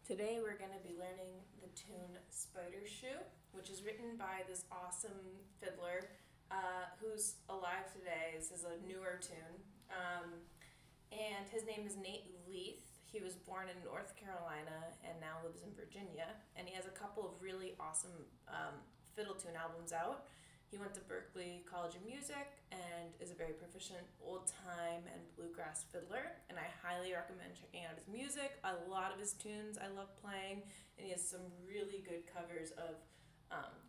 Today we're going to be learning the tune Spider Shoe, which is written by this awesome fiddler who's alive today. This is a newer tune. And his name is Nate Leath. He was born in North Carolina and now lives in Virginia. And he has a couple of really awesome fiddle tune albums out. He went to Berklee College of Music and is a very proficient old-time and bluegrass fiddler, and I highly recommend checking out his music. A lot of his tunes I love playing, and he has some really good covers of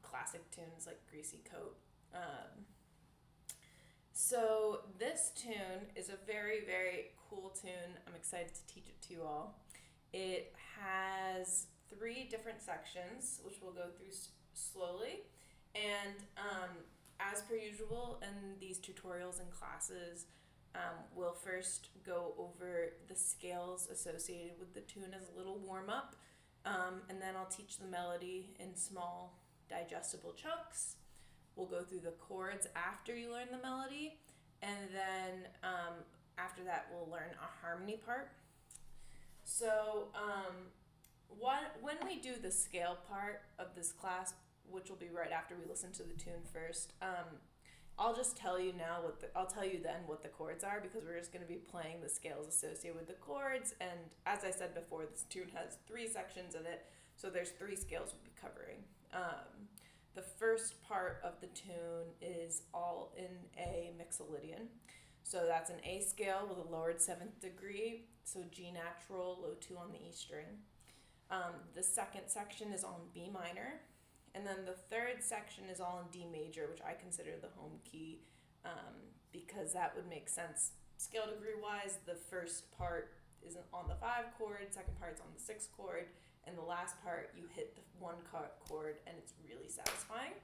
classic tunes like Greasy Coat. So this tune is a very, very cool tune. I'm excited to teach it to you all. It has 3 different sections, which we'll go through slowly. And as per usual in these tutorials and classes, we'll first go over the scales associated with the tune as a little warm-up, and then I'll teach the melody in small digestible chunks. We'll go through the chords after you learn the melody, and then after that we'll learn a harmony part. So when we do the scale part of this class, which will be right after we listen to the tune first, I'll just tell you now I'll tell you then what the chords are, because we're just going to be playing the scales associated with the chords. And as I said before, this tune has 3 sections in it, so there's 3 scales we'll be covering. The first part of the tune is all in A mixolydian. So that's an A scale with a lowered 7th degree, so G natural, low 2 on the E string. The second section is on B minor. And then the third section is all in D major, which I consider the home key, because that would make sense scale degree wise. The first part is on the 5 chord, second part's on the 6 chord, and the last part you hit the 1 chord, and it's really satisfying.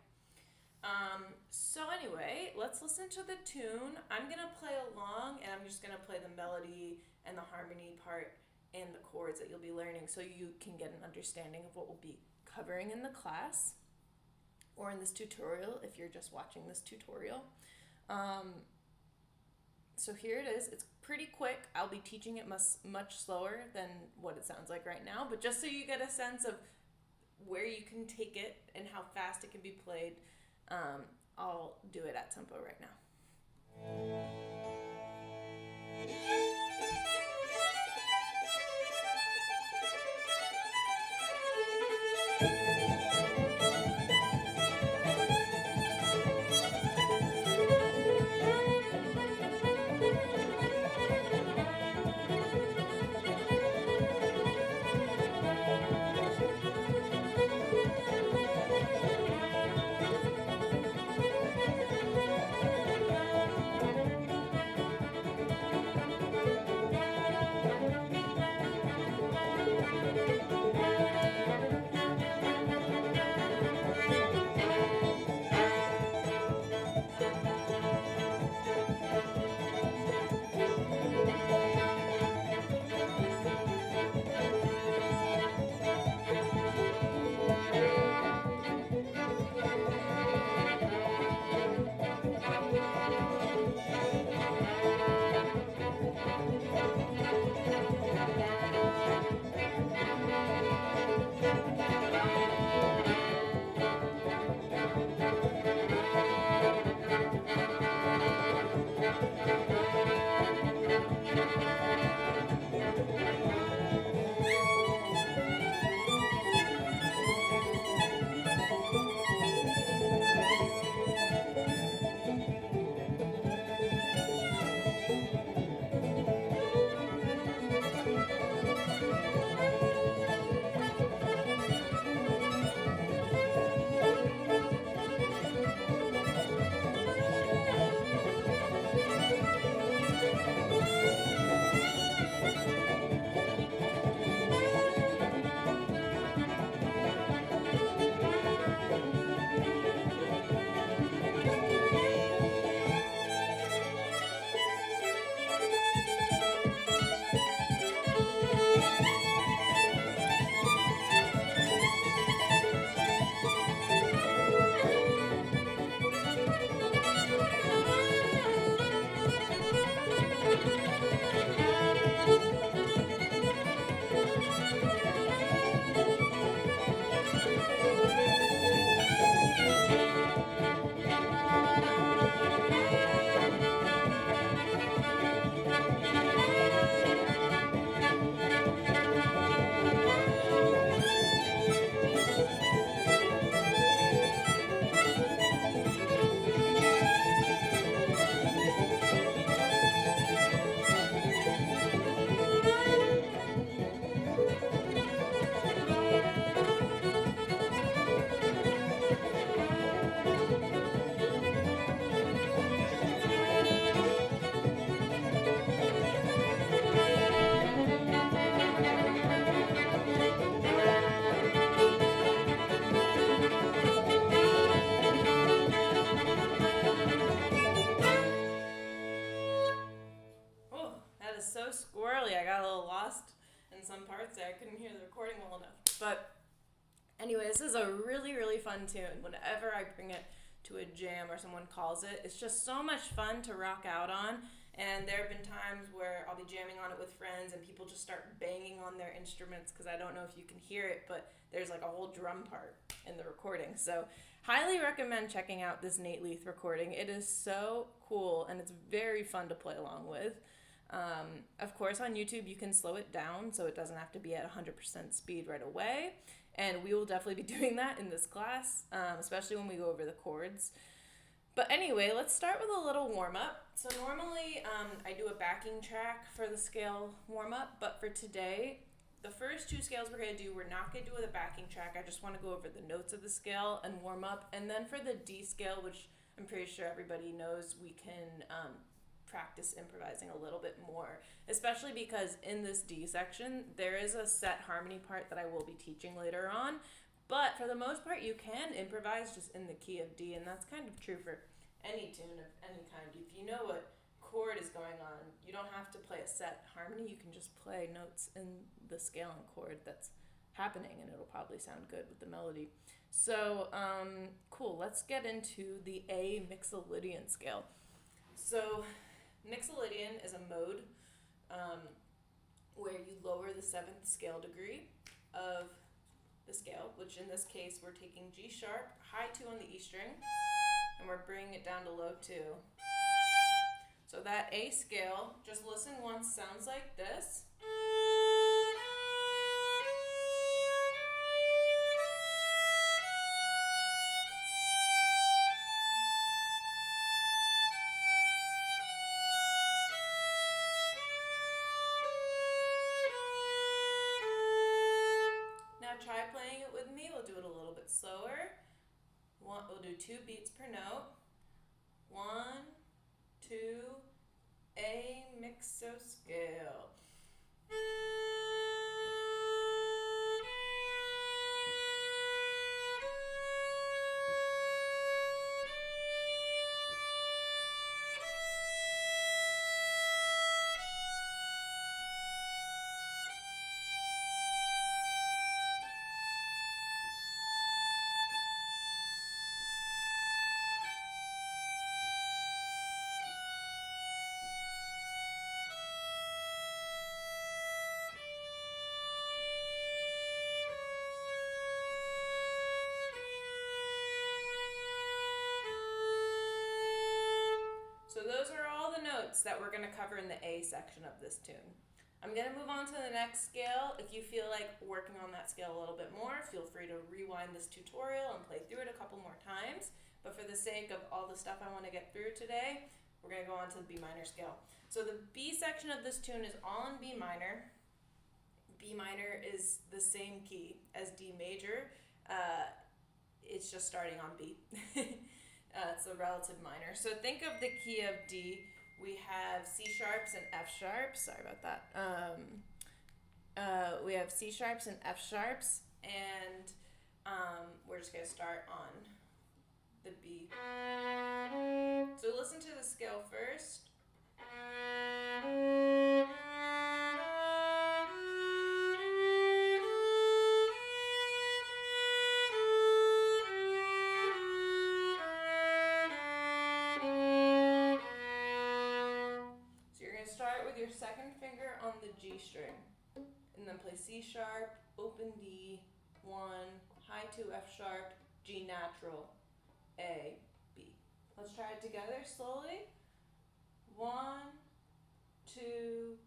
So anyway, let's listen to the tune. I'm gonna play along, and I'm just gonna play the melody and the harmony part and the chords that you'll be learning, so you can get an understanding of what we'll be covering in the class or in this tutorial if you're just watching this tutorial. So here it is. It's pretty quick. I'll be teaching it much slower than what it sounds like right now, but just so you get a sense of where you can take it and how fast it can be played, I'll do it at tempo right now. lost in some parts there. I couldn't hear the recording well enough. But anyway, this is a really, really fun tune. Whenever I bring it to a jam or someone calls it, it's just so much fun to rock out on. And there have been times where I'll be jamming on it with friends and people just start banging on their instruments, because I don't know if you can hear it, but there's like a whole drum part in the recording. So highly recommend checking out this Nate Leath recording. It is so cool and it's very fun to play along with. Of course, on YouTube you can slow it down so it doesn't have to be at 100% speed right away. And we will definitely be doing that in this class, especially when we go over the chords. But anyway, let's start with a little warm-up. So normally I do a backing track for the scale warm-up, but for today, the first two scales we're going to do, we're not going to do with a backing track. I just want to go over the notes of the scale and warm up. And then for the D scale, which I'm pretty sure everybody knows, we can practice improvising a little bit more, especially because in this D section, there is a set harmony part that I will be teaching later on. But for the most part, you can improvise just in the key of D, and that's kind of true for any tune of any kind. If you know what chord is going on, you don't have to play a set harmony. You can just play notes in the scale and chord that's happening, and it'll probably sound good with the melody. So, cool. Let's get into the A Mixolydian scale. So, Mixolydian is a mode where you lower the 7th scale degree of the scale, which in this case we're taking G sharp, high 2 on the E string, and we're bringing it down to low 2. So that A scale, just listen once, sounds like this. Try playing it with me. We'll do it a little bit slower. We'll do 2 beats per note. 1, 2, A mixo scale. So those are all the notes that we're going to cover in the A section of this tune. I'm going to move on to the next scale. If you feel like working on that scale a little bit more, feel free to rewind this tutorial and play through it a couple more times. But for the sake of all the stuff I want to get through today, we're going to go on to the B minor scale. So the B section of this tune is all in B minor. B minor is the same key as D major. It's just starting on B. It's a relative minor. So think of the key of D. We have C sharps and F sharps. Sorry about that. We have C sharps and F sharps, and we're just going to start on the B. So listen to the scale first. Your second finger on the G string, and then play C sharp, open D, 1, high 2 F sharp, G natural, A, B. Let's try it together slowly. 1, 2,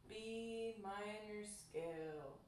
B minor scale.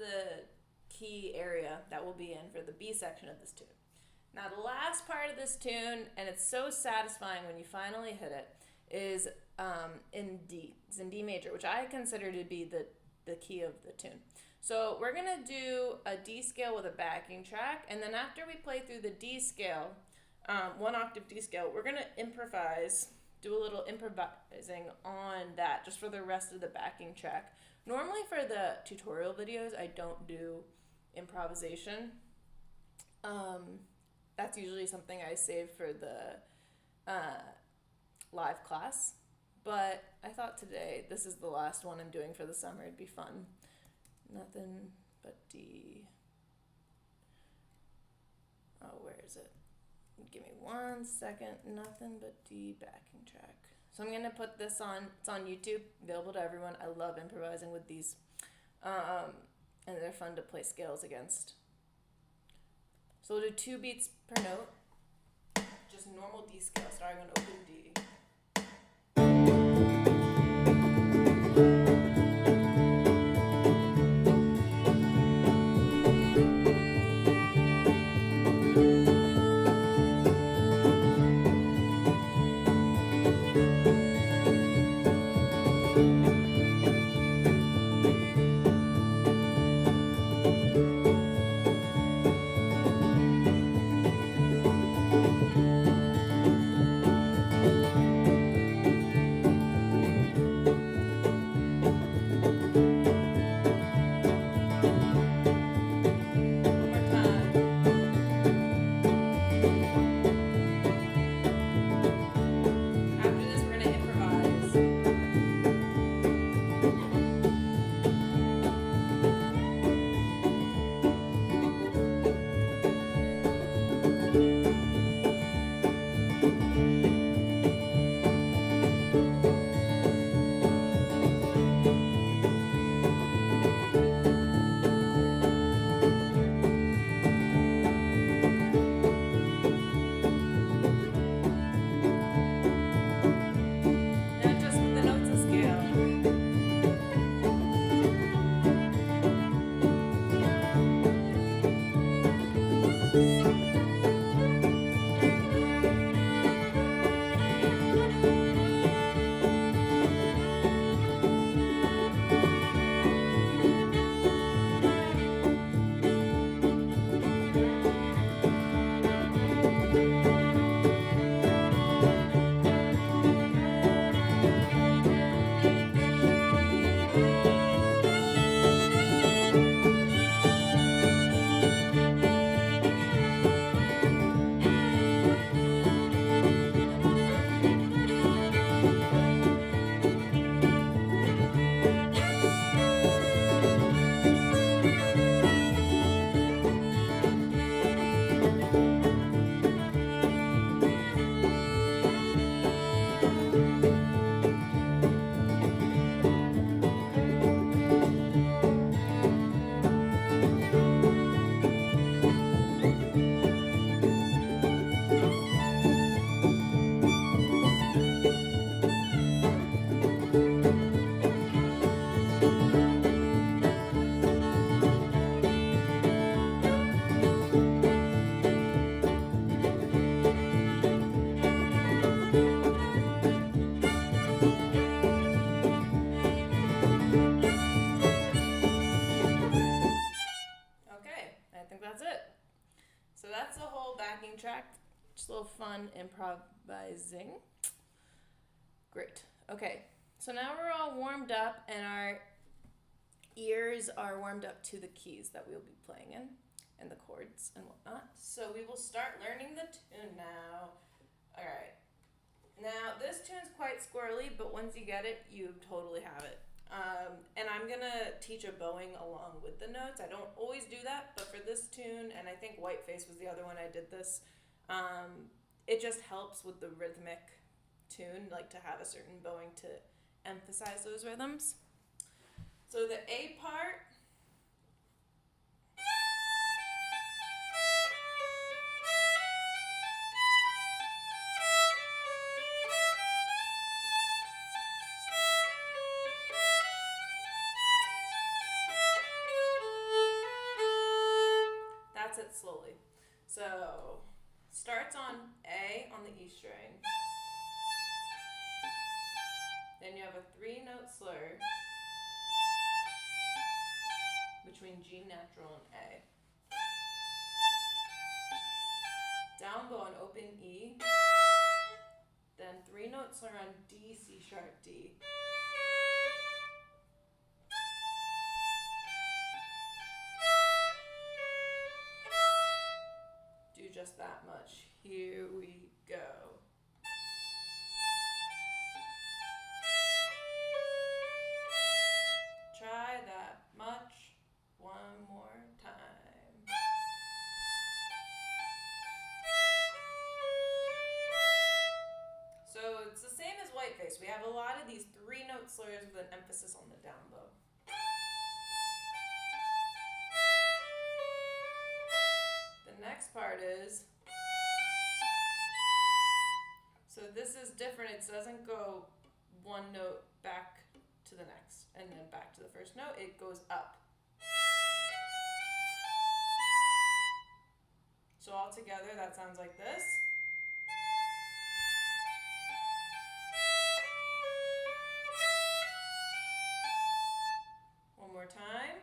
the key area that we'll be in for the B section of this tune. Now the last part of this tune, and it's so satisfying when you finally hit it, is in D. It's in D major, which I consider to be the key of the tune. So we're going to do a D scale with a backing track, and then after we play through the D scale, 1 octave D scale, we're going to improvise, do a little improvising on that just for the rest of the backing track. Normally for the tutorial videos, I don't do improvisation. That's usually something I save for the live class, but I thought today, this is the last one I'm doing for the summer, it'd be fun. Nothing but D. Oh, where is it? Give me 1 second. Nothing but D backing track. So I'm going to put this on. It's on YouTube, available to everyone. I love improvising with these. And they're fun to play scales against. So we'll do 2 beats per note. Just normal D scale, starting on open D. Track, just a little fun improvising. Great. Okay, so now we're all warmed up and our ears are warmed up to the keys that we'll be playing in and the chords and whatnot. So we will start learning the tune now. All right. Now this tune's quite squirrely, but once you get it, you totally have it. And I'm gonna teach a bowing along with the notes. I don't always do that, but for this tune, and I think Whiteface was the other one I did this, it just helps with the rhythmic tune, like to have a certain bowing to emphasize those rhythms. So the A part, it slowly. So starts on A on the E string. Then you have a 3-note slur between G natural and A. Down bow on open E. Then 3-note slur on D, C sharp, D. Do just that much. Here we go. Try that much one more time. So it's the same as whiteface. We have a lot of these 3-note slurs with an emphasis on the down bow. The next part is, so this is different. It doesn't go one note back to the next and then back to the first note. It goes up. So all together that sounds like this. One more time.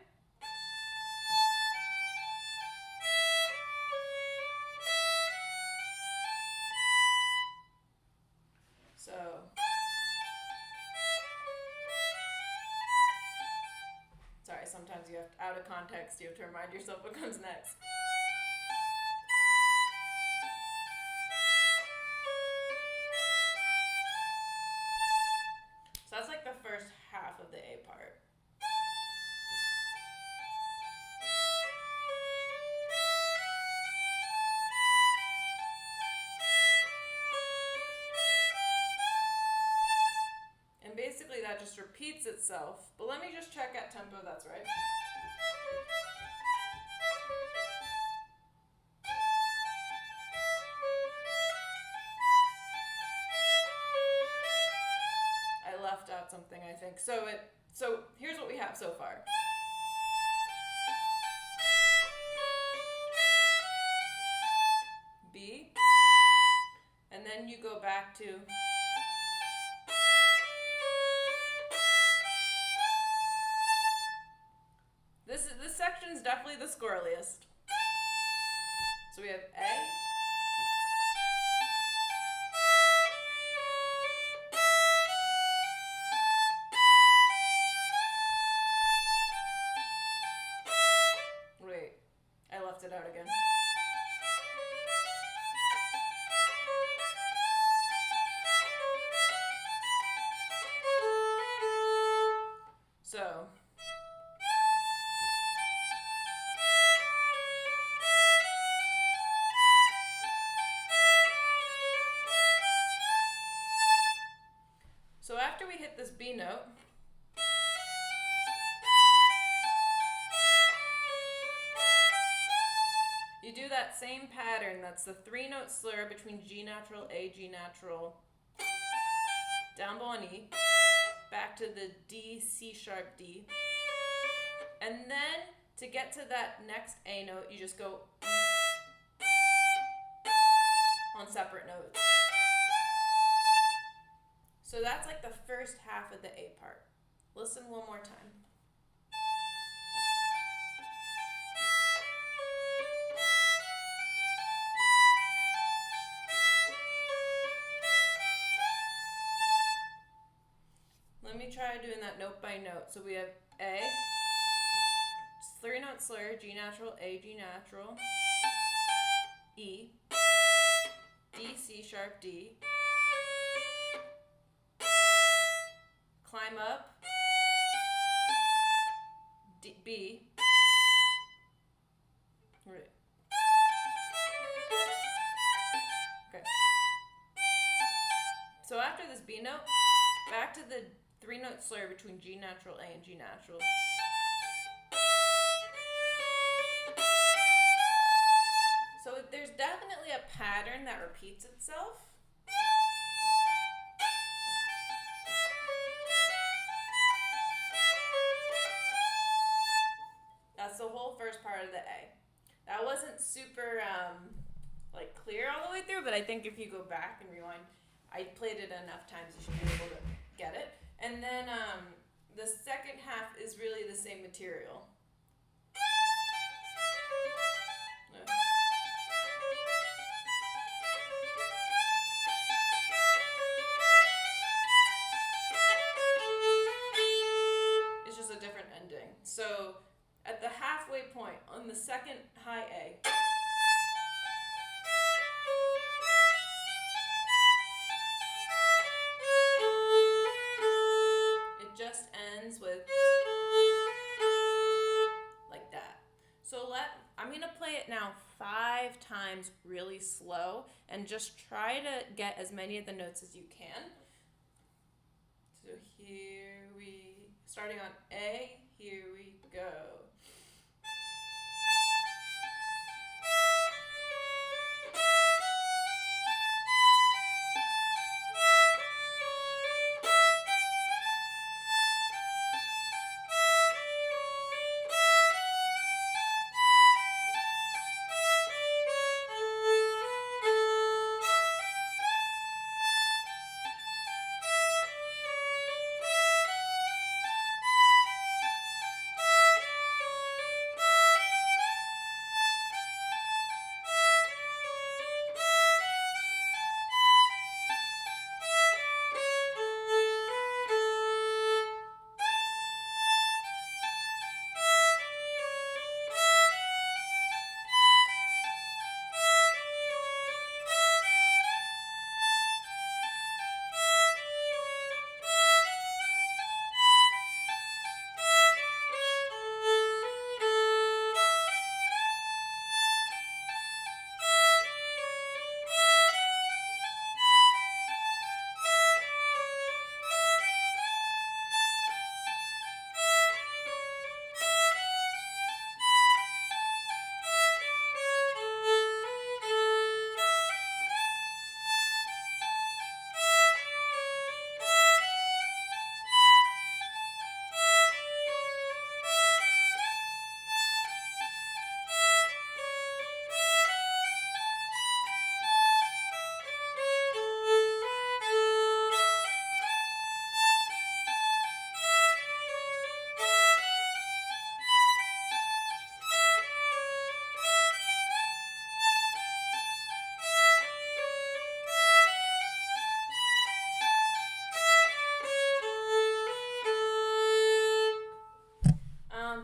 So sorry, sometimes you have, out of context, you have to remind yourself what comes next. So that's like the first half of the A part. And basically that just repeats itself. But let me just check at tempo that's right. I left out something, I think. So here's what we have so far. B, and then you go back to this section is definitely the squirreliest. So we have A, wait, I left it out again. So after we hit this B note, you do that same pattern. That's the 3-note slur between G natural, A, G natural, down bow on E, back to the D, C sharp, D. And then to get to that next A note, you just go on separate notes. So that's like the first half of the A part. Listen one more time. Let me try doing that note by note. So we have A, 3-note slur, G natural, A, G natural, E, D, C sharp, D, climb up, D, B, right. Okay. So after this B note, back to the 3-note slur between G natural, A, and G natural. So there's definitely a pattern that repeats itself. That's the whole first part of the A. That wasn't super like clear all the way through, but I think if you go back and rewind, I played it enough times you should be able to get it. And then the second half is really the same material. It's just a different ending. So at the halfway point on the second high A, it just ends with like that. So I'm gonna play it now 5 times really slow and just try to get as many of the notes as you can. So starting on A, here we go.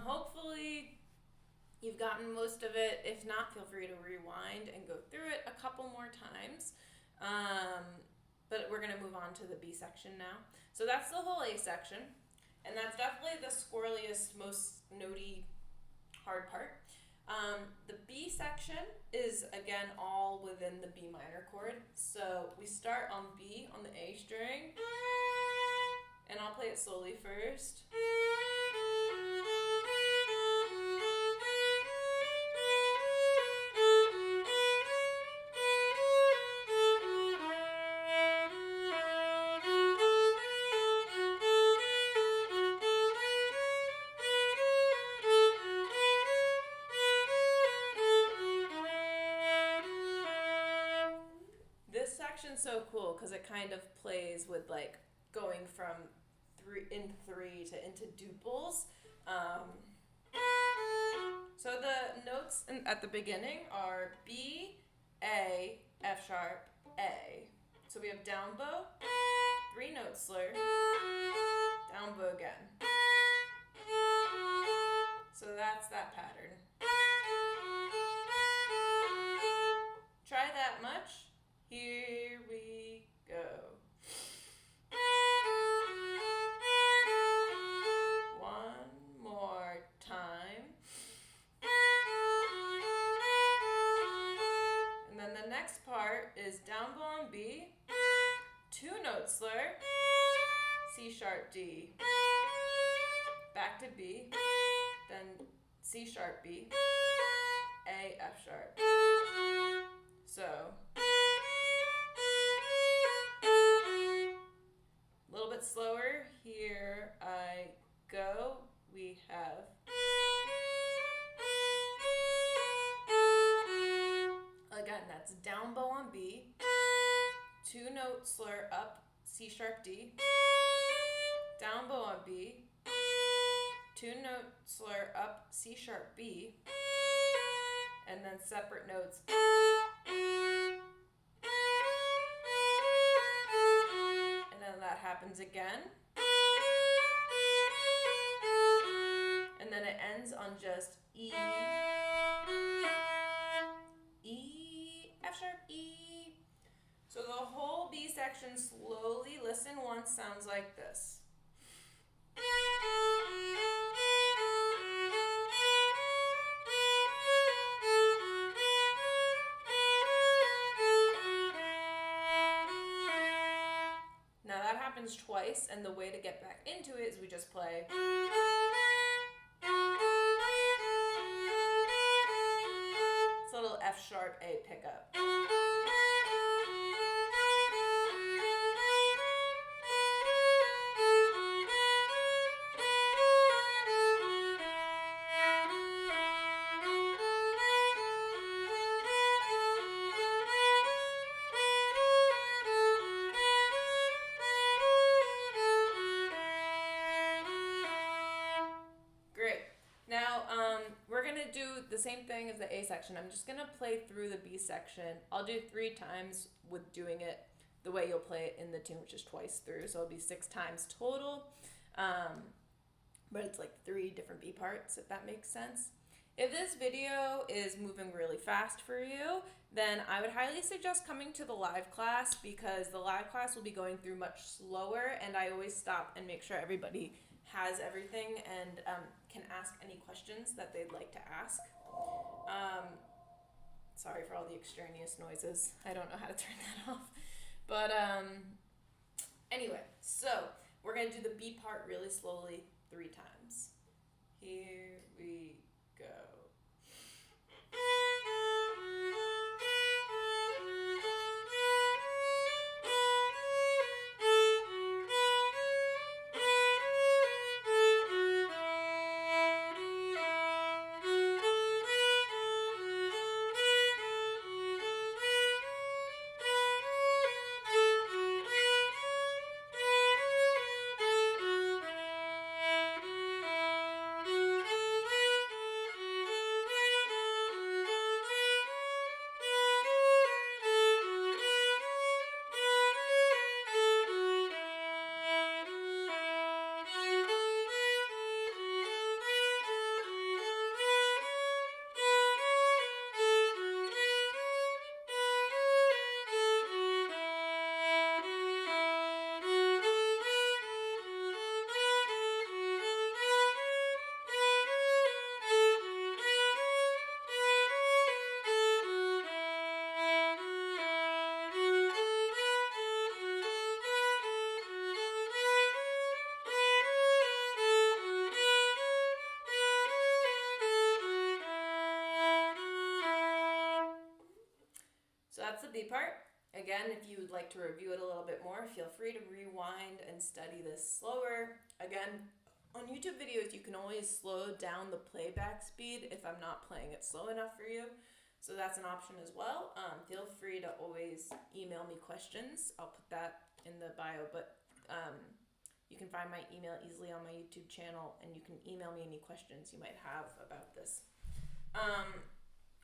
Hopefully you've gotten most of it. If not, feel free to rewind and go through it a couple more times. But we're going to move on to the B section now. So that's the whole A section. And that's definitely the squirreliest, most notey, hard part. The B section is, again, all within the B minor chord. So we start on B on the A string. And I'll play it slowly first. So cool because it kind of plays with like going from 3 to into duples. So the notes at the beginning are B, A, F sharp, A. So we have down bow, 3 note slur, down bow again. So that's that pattern. Try that much. Here we go. One more time. And then the next part is down bow on B, 2 note slur, C sharp D, back to B, then C sharp B, A F sharp. So a little bit slower. Here I go. We have C sharp D, down bow on B, 2-note slur up C sharp B, and then separate notes. And then that happens again. And then it ends on just E, E, F sharp, E. So the whole B section, slowly listen once, sounds like this. Now that happens twice, and the way to get back into it is we just play. It's a little F sharp A pickup. Great. Now, we're going to do the same thing as the A section. I'm just going to play through the B section. I'll do 3 times with doing it the way you'll play it in the tune, which is twice through. So it'll be 6 times total. But it's like 3 different B parts, if that makes sense. If this video is moving really fast for you, then I would highly suggest coming to the live class, because the live class will be going through much slower, and I always stop and make sure everybody has everything and can ask any questions that they'd like to ask. Sorry for all the extraneous noises. I don't know how to turn that off. But anyway, so we're going to do the B part really slowly 3 times. Here we go. So that's the B part. Again, if you would like to review it a little bit more, feel free to rewind and study this slower. Again, on YouTube videos, you can always slow down the playback speed if I'm not playing it slow enough for you. So that's an option as well. Feel free to always email me questions. I'll put that in the bio, but you can find my email easily on my YouTube channel, and you can email me any questions you might have about this.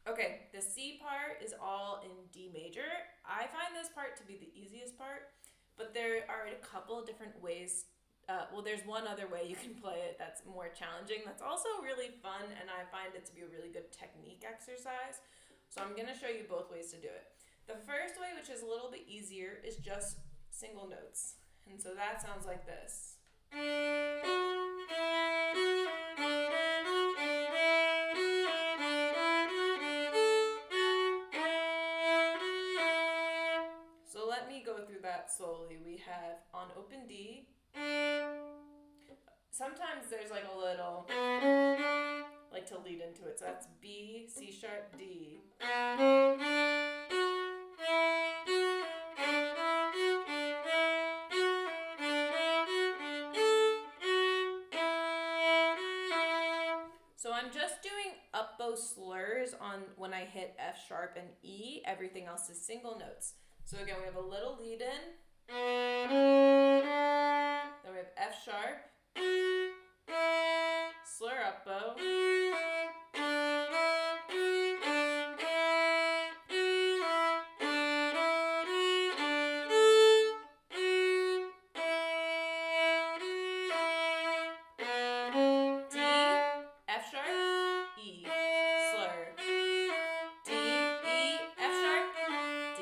Okay, the C part is all in D major. I find this part to be the easiest part, but there are a couple different ways. Well, there's one other way you can play it that's more challenging. That's also really fun, and I find it to be a really good technique exercise. So I'm going to show you both ways to do it. The first way, which is a little bit easier, is just single notes. And so that sounds like this. So let me go through that slowly. We have on open D. Sometimes there's like a little, like to lead into it. So that's B, C sharp, D. So I'm just doing up bow slurs on when I hit F sharp and E. Everything else is single notes. So again, we have a little lead in. Then we have F sharp, slur up bow, D, F sharp, E, slur, D, E, F sharp, D.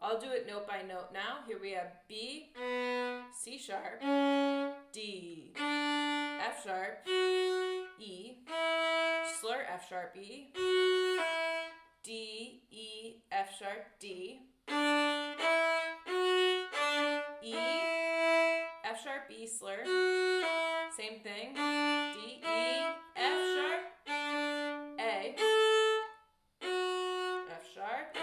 I'll do it note by note now. Here we have B, C sharp, D, F sharp, E, slur F sharp E, D, E, F sharp D, E, F sharp E slur, same thing, D, E, F sharp, A, F sharp, E,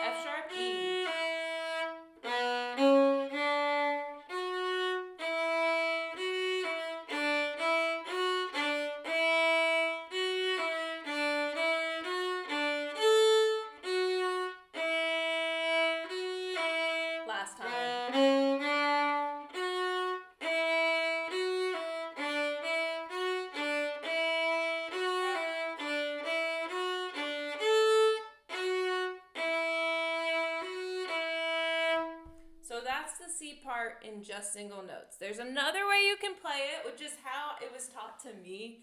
F sharp, E. Last time. So that's the C part in just single notes. There's another way you can play it, which is how it was taught to me.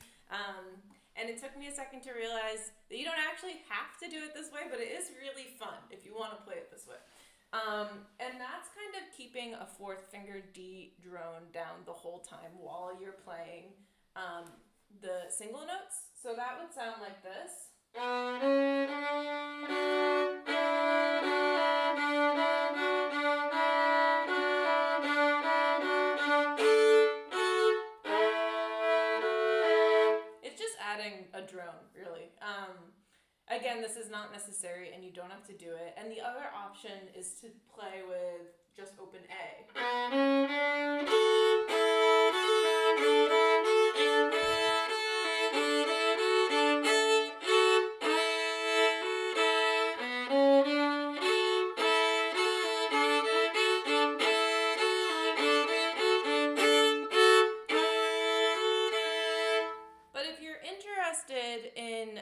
And it took me a second to realize that you don't actually have to do it this way, but it is really fun if you want to play it this way. And that's kind of keeping a fourth finger D drone down the whole time while you're playing the single notes. So that would sound like this. It's just adding a drone, really. Again, this is not necessary and you don't have to do it. And the other option is to play with just open A. But if you're interested in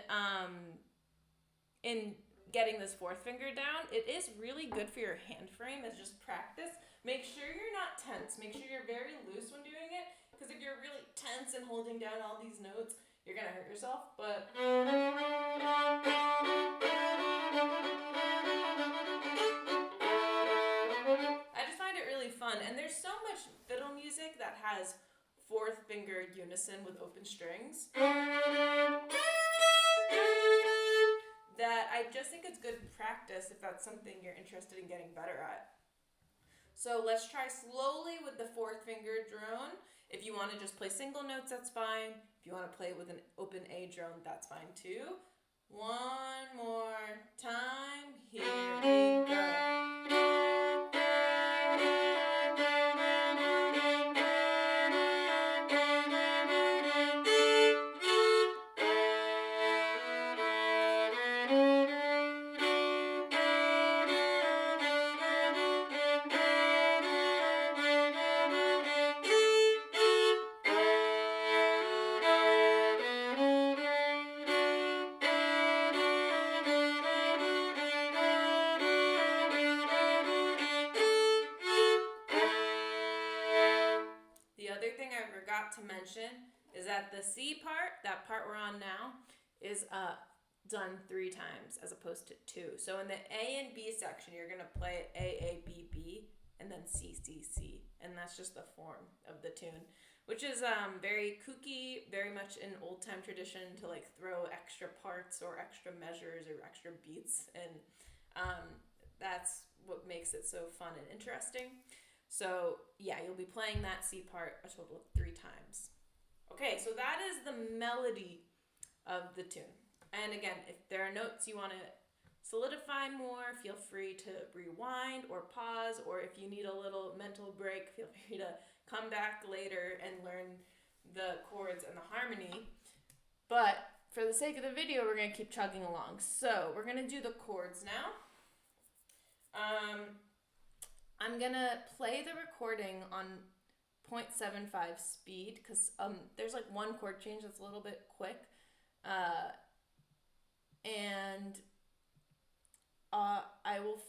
getting this fourth finger down, it is really good for your hand frame as just practice. Make sure you're not tense. Make sure you're very loose when doing it, because if you're really tense and holding down all these notes, you're gonna hurt yourself. But I just find it really fun, and there's so much fiddle music that has fourth finger unison with open strings that I just think it's good practice if that's something you're interested in getting better at. So let's try slowly with the fourth finger drone. If you want to just play single notes, that's fine. If you want to play with an open A drone, that's fine too. One more time. Here we go. To mention is that the C part, that part we're on now, is done 3 times as opposed to 2. So in the A and B section, you're going to play A, B, B, and then C, C, C. And that's just the form of the tune, which is very kooky, very much an old time tradition to like throw extra parts or extra measures or extra beats. And that's what makes it so fun and interesting. So yeah, you'll be playing that C part a total of 3 times. Okay, so that is the melody of the tune. And again, if there are notes you want to solidify more, feel free to rewind or pause, or if you need a little mental break, feel free to come back later and learn the chords and the harmony. But for the sake of the video, we're going to keep chugging along. So we're going to do the chords now. I'm going to play the recording on 0.75 speed because there's like one chord change that's a little bit quick. And I will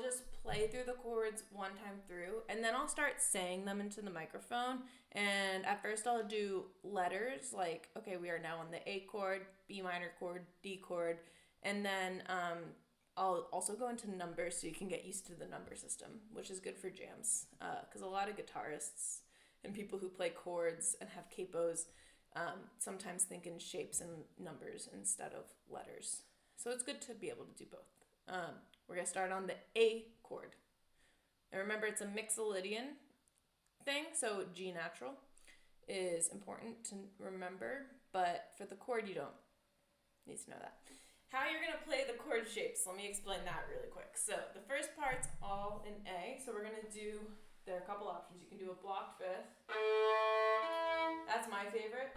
just play through the chords one time through, and then I'll start saying them into the microphone. And at first I'll do letters, like, okay, we are now on the A chord, B minor chord, D chord, and then I'll also go into numbers so you can get used to the number system, which is good for jams, because a lot of guitarists and people who play chords and have capos sometimes think in shapes and numbers instead of letters. So it's good to be able to do both. We're going to start on the A chord. And remember, it's a mixolydian thing, so G natural is important to remember, but for the chord, you don't need to know that. How you're going to play the chord shapes, let me explain that really quick. So the first part's all in A, so we're going to do, there are a couple options. You can do a blocked fifth. That's my favorite.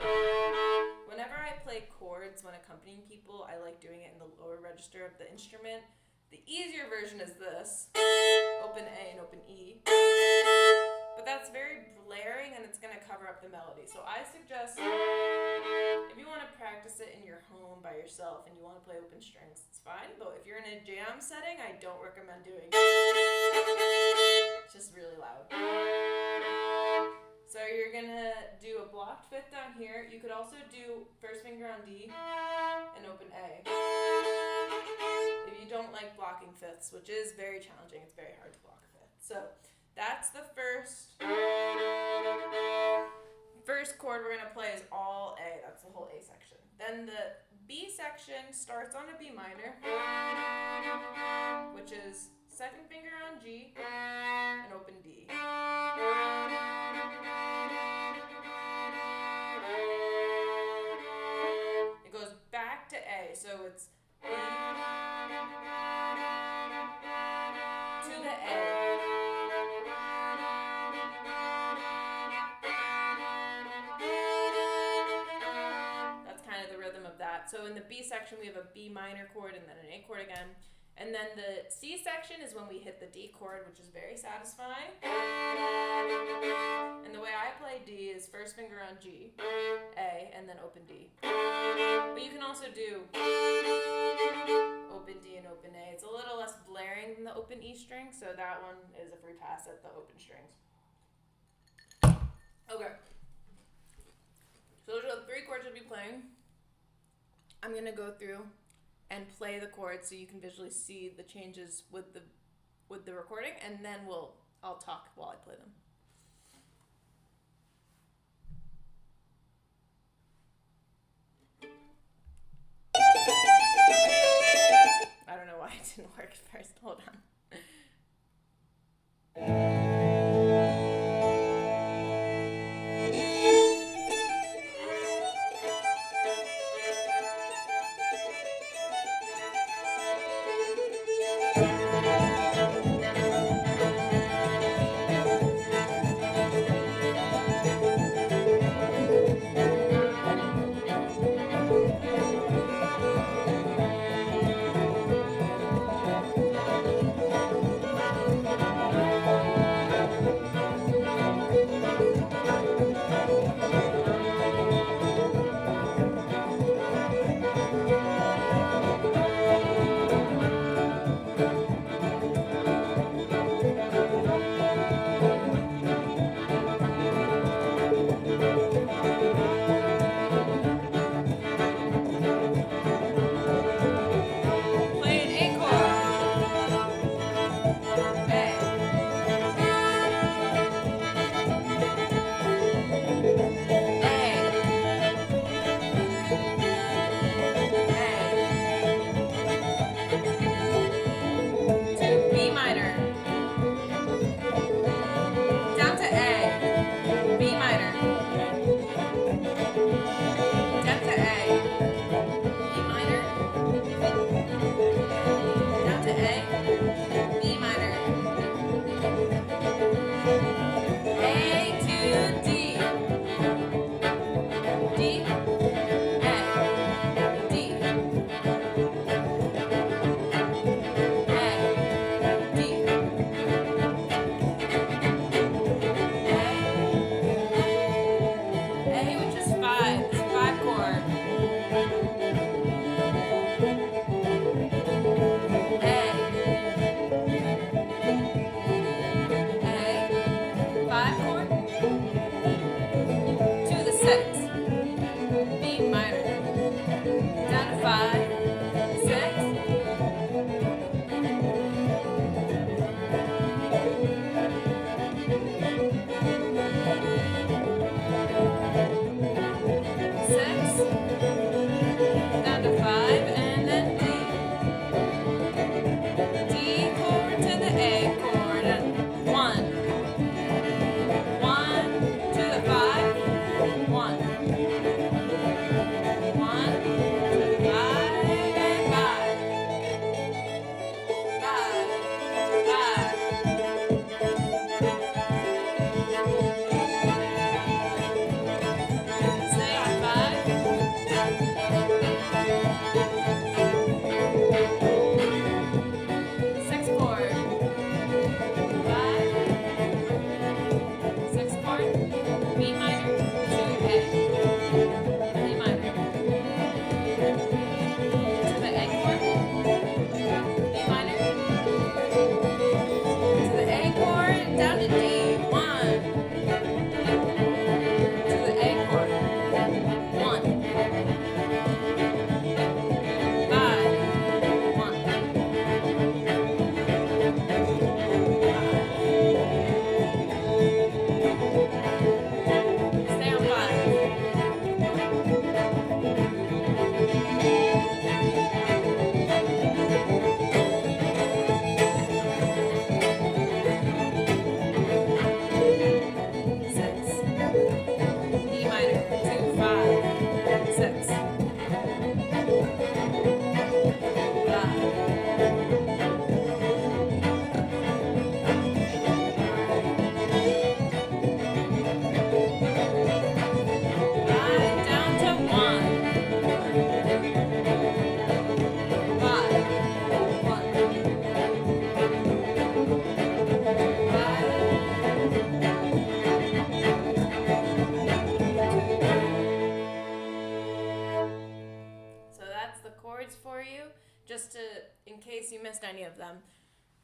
Whenever I play chords when accompanying people, I like doing it in the lower register of the instrument. The easier version is this, open A and open E. But that's very blaring and it's going to cover up the melody. So I suggest if you want to practice it in your home by yourself and you want to play open strings, it's fine. But if you're in a jam setting, I don't recommend doing it. It's just really loud. So you're going to do a blocked fifth down here. You could also do first finger on D and open A. If you don't like blocking fifths, which is very challenging, it's very hard to block a fifth. So that's the first chord we're going to play is all A. That's the whole A section. Then the B section starts on a B minor, which is second finger on G and open D. It goes back to A, so it's B to the A. That's kind of the rhythm of that. So in the B section, we have a B minor chord and then an A chord again. And then the C section is when we hit the D chord, which is very satisfying. And the way I play D is first finger on G, A, and then open D. But you can also do open D and open A. It's a little less blaring than the open E string, so that one is a free pass at the open strings. Okay. So those are the three chords we'll be playing. I'm going to go through and play the chords so you can visually see the changes with the recording, and then I'll talk while I play them. I don't know why it didn't work at first. Hold on. you, just to, in case you missed any of them.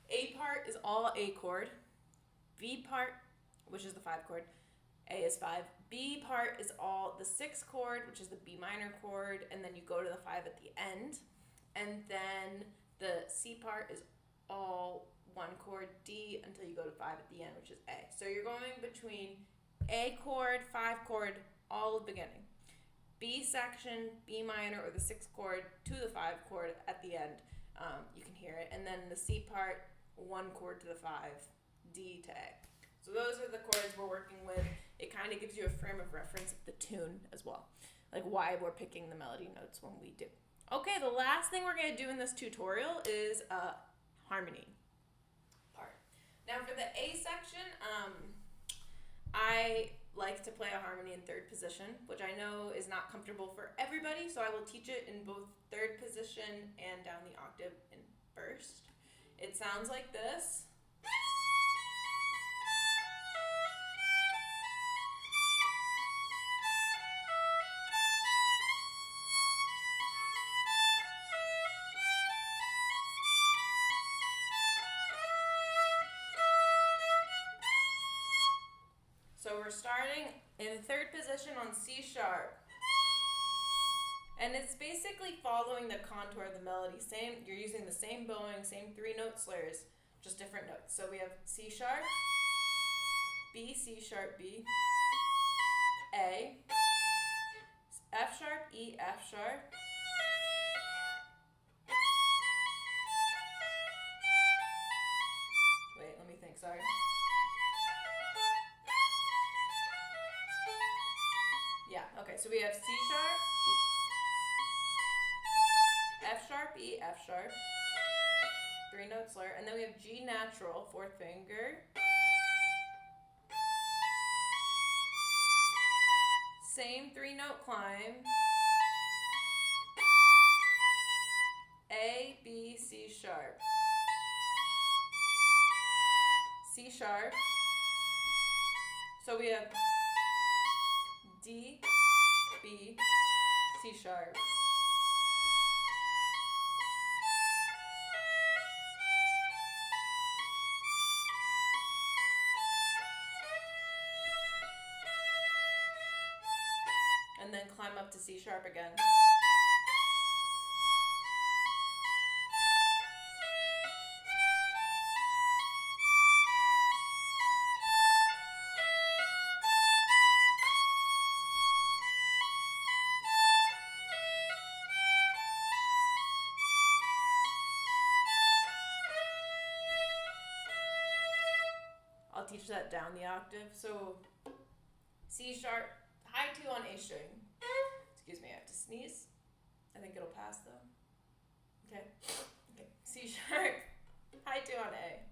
A part is all A chord. B part, which is the 5 chord, A is 5. B part is all the 6 chord, which is the B minor chord, and then you go to the 5 at the end. And then the C part is all 1 chord D until you go to 5 at the end, which is A. So you're going between A chord, 5 chord, all at the beginning. B section, B minor, or the 6 chord to the 5 chord at the end. You can hear it. And then the C part, 1 chord to the 5, D to A. So those are the chords we're working with. It kind of gives you a frame of reference of the tune as well, like why we're picking the melody notes when we do. Okay, the last thing we're going to do in this tutorial is a harmony part. Now for the A section, I like to play a harmony in 3rd position, which I know is not comfortable for everybody, so I will teach it in both 3rd position and down the octave in 1st. It sounds like this. So we're starting in 3rd position on C sharp. And it's basically following the contour of the melody. You're using the same bowing, same 3-note slurs, just different notes. So we have C sharp, B, C sharp, B, A, F sharp, E, F sharp, wait, let me think, sorry. Yeah, okay, so we have C sharp, F sharp, E, F sharp, 3-note slur, and then we have G natural, 4th finger, same 3-note climb, A, B, C sharp, C sharp, so we have D, B, C sharp, and then climb up to C sharp again. I'll teach that down the octave. So C sharp, high 2 on A string. Excuse me, I have to sneeze. I think it'll pass though. Okay. C sharp, high 2 on A.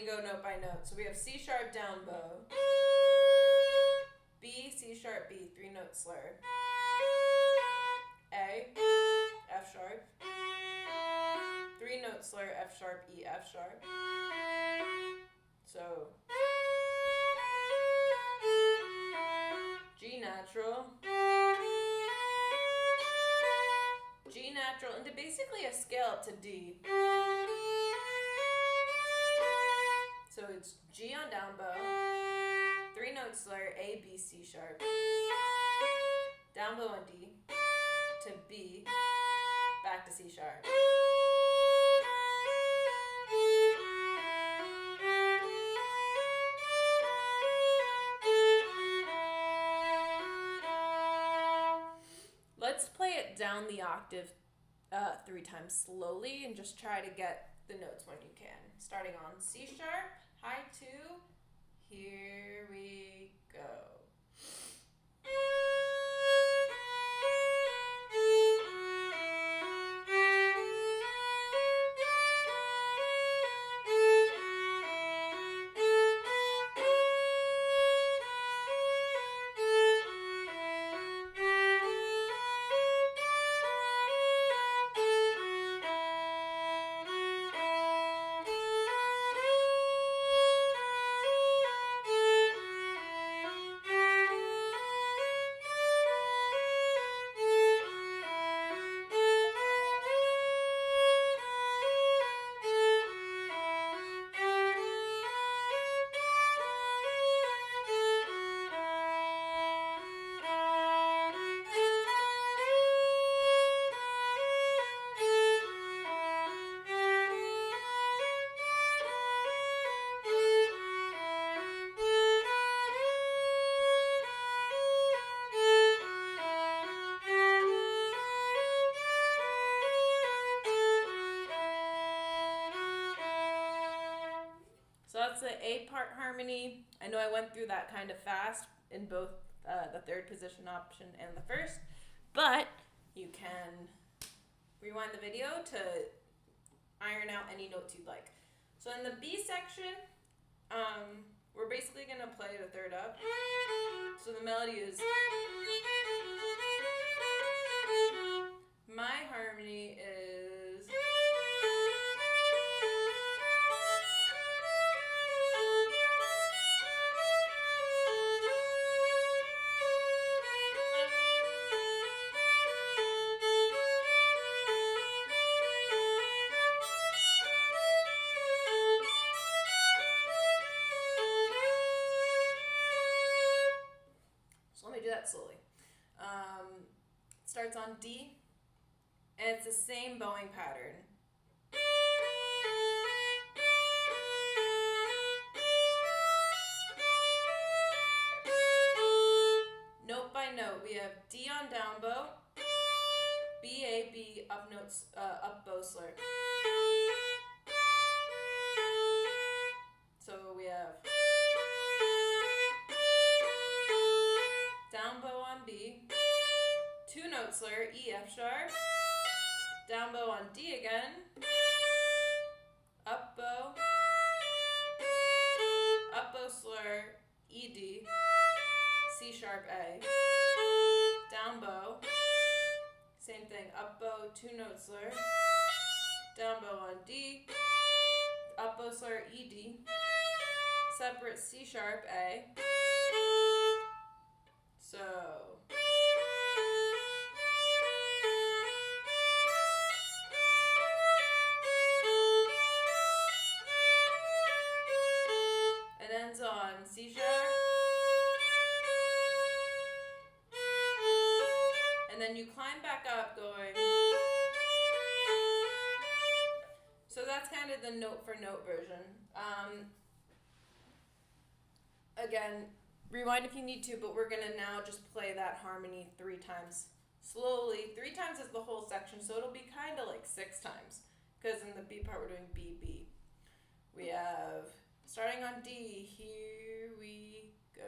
Go note by note. So we have C sharp down bow, B, C sharp, B, 3-note slur, A, F sharp, 3-note slur, F sharp, E, F sharp. So G natural, G natural, into basically a scale up to D. So it's G on down bow, 3-note slur, A, B, C sharp, down bow on D, to B, back to C sharp. Let's play it down the octave 3 times slowly and just try to get the notes when you can. Starting on C sharp, high 2, here we go. that's an A part harmony. I know I went through that kind of fast in both the third position option and the first, but you can rewind the video to iron out any notes you'd like. So in the B section, we're basically going to play the third up. So the melody is, my harmony is, so let me do that slowly. It starts on D, and it's the same bowing pattern. Note by note, we have D on down bow, B, A, B, up notes, up bow slur. So we have down bow on B, 2 note slur, E, F sharp, down bow on D again, up bow slur, E, D, C sharp, A, down bow, same thing, up bow, 2 note slur, down bow on D, up bow slur, E, D, separate C sharp, A, so it ends on C sharp, and then you climb back up going, so that's kind of the note for note version. Again, rewind if you need to, but we're gonna now just play that harmony 3 times slowly. 3 times is the whole section, so it'll be kind of like 6 times, because in the B part we're doing B, B. We have, starting on D, here we go.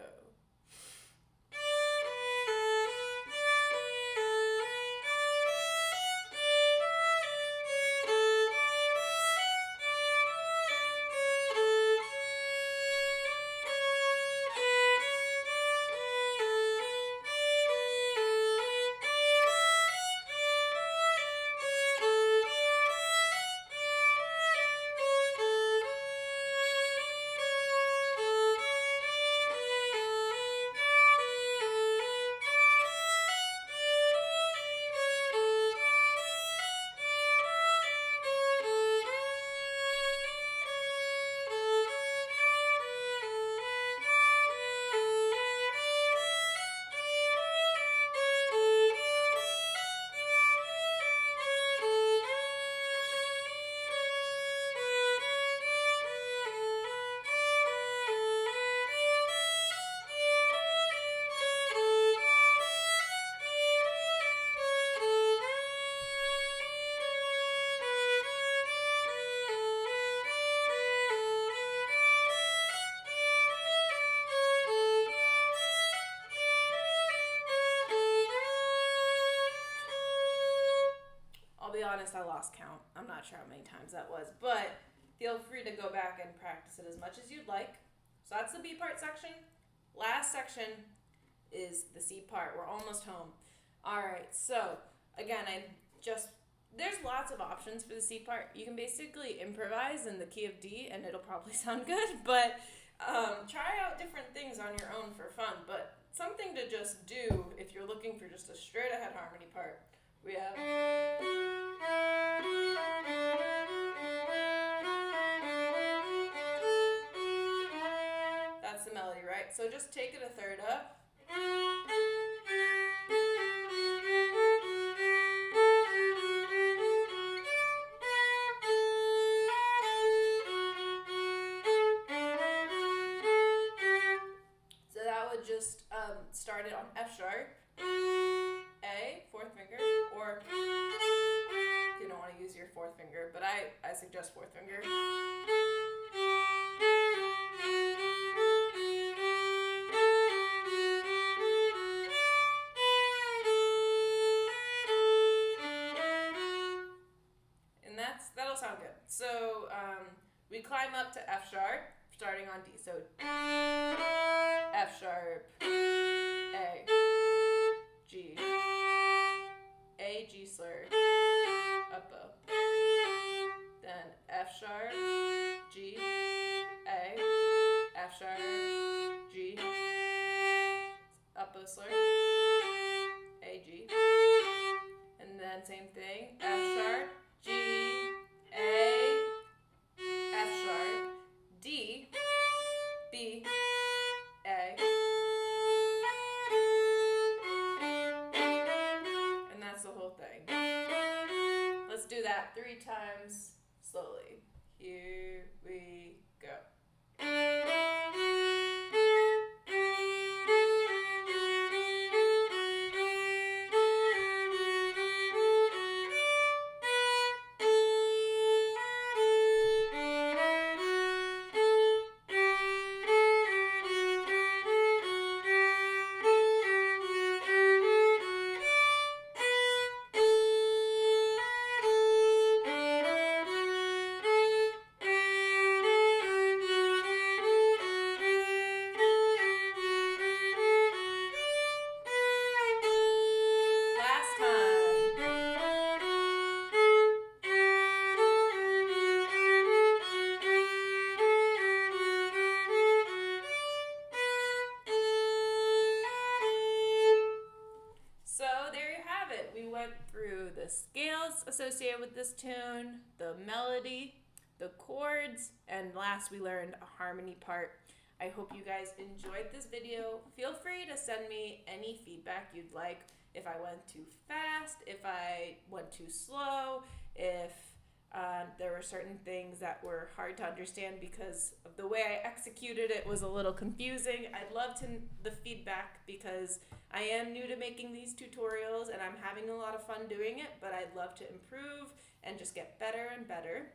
Be honest, I lost count. I'm not sure how many times that was, but feel free to go back and practice it as much as you'd like. So that's the B part section. Last section is the C part. We're almost home. All right, so again, there's lots of options for the C part. You can basically improvise in the key of D and it'll probably sound good, but try out different things on your own for fun. But something to just do if you're looking for just a straight ahead harmony part. We have, that's the melody, right? So just take it a third up. So that would just start it on F sharp, A, 4th finger, or if you don't want to use your 4th finger, but I suggest 4th finger. climb up to F sharp, starting on D. So F sharp, A, G, A, G slur, up bow. Then F sharp, G, A, F sharp, G, up bow slur, A, G. And then same thing, F sharp, G, A, F sharp, D, B, A. And that's the whole thing. Let's do that 3 times slowly. Here we go. So there you have it. We went through the scales associated with this tune, the melody, the chords, and last we learned a harmony part. I hope you guys enjoyed this video. Feel free to send me any feedback you'd like. If I went too fast, if I went too slow, if there were certain things that were hard to understand because of the way I executed it was a little confusing. I'd love the feedback because I am new to making these tutorials and I'm having a lot of fun doing it, but I'd love to improve and just get better and better.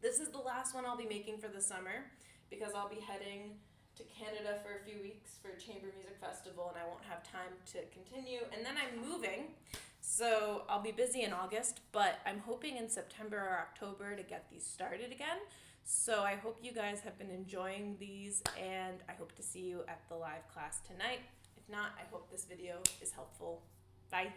This is the last one I'll be making for the summer because I'll be heading to Canada for a few weeks for a chamber music festival and I won't have time to continue. And then I'm moving, so I'll be busy in August, but I'm hoping in September or October to get these started again. So I hope you guys have been enjoying these and I hope to see you at the live class tonight. If not, I hope this video is helpful. Bye.